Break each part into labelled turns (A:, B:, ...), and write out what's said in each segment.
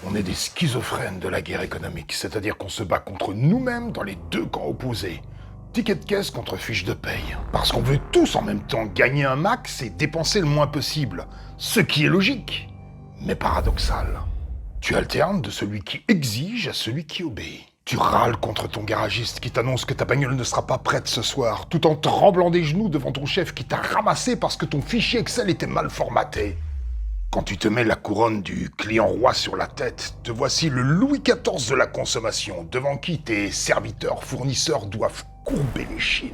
A: On est des schizophrènes de la guerre économique, c'est-à-dire qu'on se bat contre nous-mêmes dans les deux camps opposés. Ticket de caisse contre fiche de paye. Parce qu'on veut tous en même temps gagner un max et dépenser le moins possible. Ce qui est logique, mais paradoxal. Tu alternes de celui qui exige à celui qui obéit. Tu râles contre ton garagiste qui t'annonce que ta bagnole ne sera pas prête ce soir, tout en tremblant des genoux devant ton chef qui t'a ramassé parce que ton fichier Excel était mal formaté. Quand tu te mets la couronne du client roi sur la tête, te voici le Louis XIV de la consommation, devant qui tes serviteurs, fournisseurs doivent courber les chines.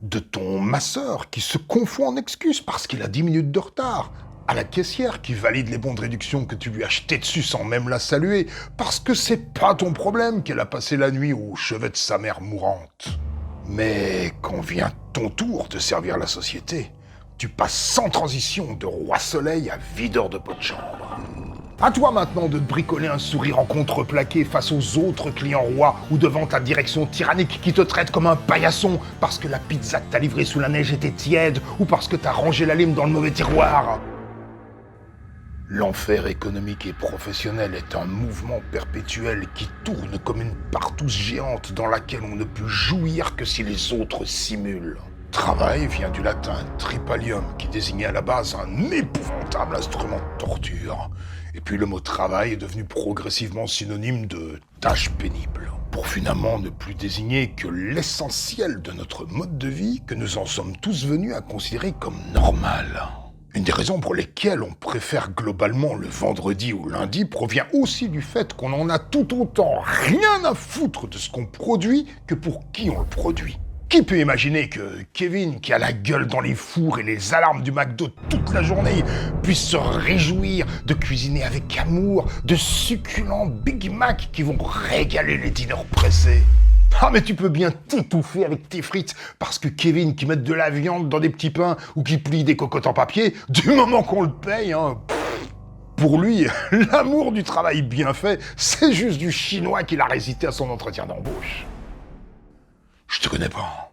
A: De ton masseur qui se confond en excuses parce qu'il a 10 minutes de retard, à la caissière qui valide les bons de réduction que tu lui as jetés dessus sans même la saluer, parce que c'est pas ton problème qu'elle a passé la nuit au chevet de sa mère mourante. Mais quand vient ton tour de servir la société, tu passes sans transition de roi soleil à videur de pot de chambre. À toi maintenant de te bricoler un sourire en contreplaqué face aux autres clients rois ou devant ta direction tyrannique qui te traite comme un paillasson parce que la pizza que t'as livrée sous la neige était tiède ou parce que t'as rangé la lime dans le mauvais tiroir. L'enfer économique et professionnel est un mouvement perpétuel qui tourne comme une partouze géante dans laquelle on ne peut jouir que si les autres simulent. Travail vient du latin tripalium, qui désignait à la base un épouvantable instrument de torture. Et puis le mot travail est devenu progressivement synonyme de tâche pénible, pour finalement ne plus désigner que l'essentiel de notre mode de vie que nous en sommes tous venus à considérer comme normal. Une des raisons pour lesquelles on préfère globalement le vendredi au lundi provient aussi du fait qu'on en a tout autant rien à foutre de ce qu'on produit que pour qui on le produit. Qui peut imaginer que Kevin, qui a la gueule dans les fours et les alarmes du McDo toute la journée, puisse se réjouir de cuisiner avec amour de succulents Big Mac qui vont régaler les dîners pressés? Ah mais tu peux bien t'étouffer avec tes frites parce que Kevin qui met de la viande dans des petits pains ou qui plie des cocottes en papier, du moment qu'on le paye, pour lui, l'amour du travail bien fait, c'est juste du chinois qu'il a récité à son entretien d'embauche. Je te connais pas,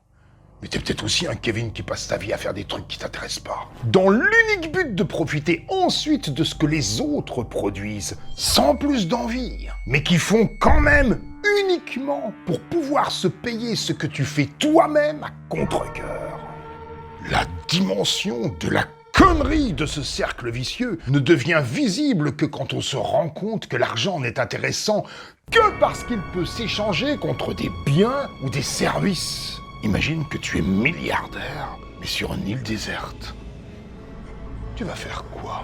A: mais t'es peut-être aussi un Kevin qui passe ta vie à faire des trucs qui t'intéressent pas. Dans l'unique but de profiter ensuite de ce que les autres produisent, sans plus d'envie, mais qui font quand même uniquement pour pouvoir se payer ce que tu fais toi-même à contre-cœur. La dimension de la connerie de ce cercle vicieux ne devient visible que quand on se rend compte que l'argent n'est intéressant que parce qu'il peut s'échanger contre des biens ou des services. Imagine que tu es milliardaire, mais sur une île déserte. Tu vas faire quoi ?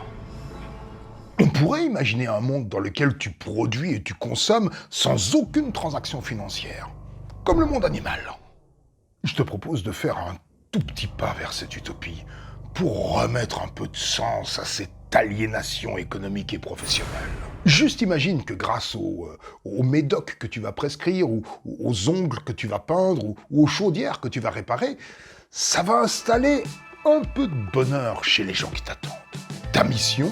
A: On pourrait imaginer un monde dans lequel tu produis et tu consommes sans aucune transaction financière, comme le monde animal. Je te propose de faire un tout petit pas vers cette utopie pour remettre un peu de sens à cette aliénation économique et professionnelle. Juste imagine que grâce au médoc que tu vas prescrire, ou aux ongles que tu vas peindre, ou aux chaudières que tu vas réparer, ça va installer un peu de bonheur chez les gens qui t'attendent. Ta mission,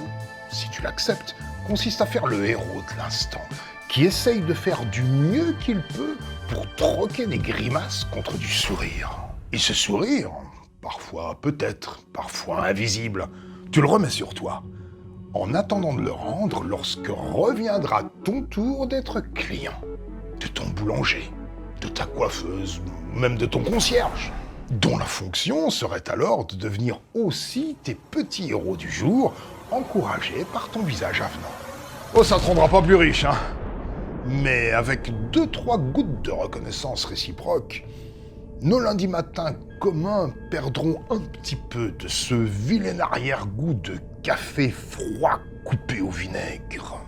A: si tu l'acceptes, consiste à faire le héros de l'instant, qui essaye de faire du mieux qu'il peut pour troquer des grimaces contre du sourire. Et ce sourire, parfois peut-être, parfois invisible, tu le remets sur toi, en attendant de le rendre lorsque reviendra ton tour d'être client. De ton boulanger, de ta coiffeuse, même de ton concierge, dont la fonction serait alors de devenir aussi tes petits héros du jour, encouragés par ton visage avenant. Oh, ça te rendra pas plus riche, hein. Mais avec 2-3 gouttes de reconnaissance réciproque, nos lundis matins communs perdront un petit peu de ce vilain arrière-goût de café froid coupé au vinaigre.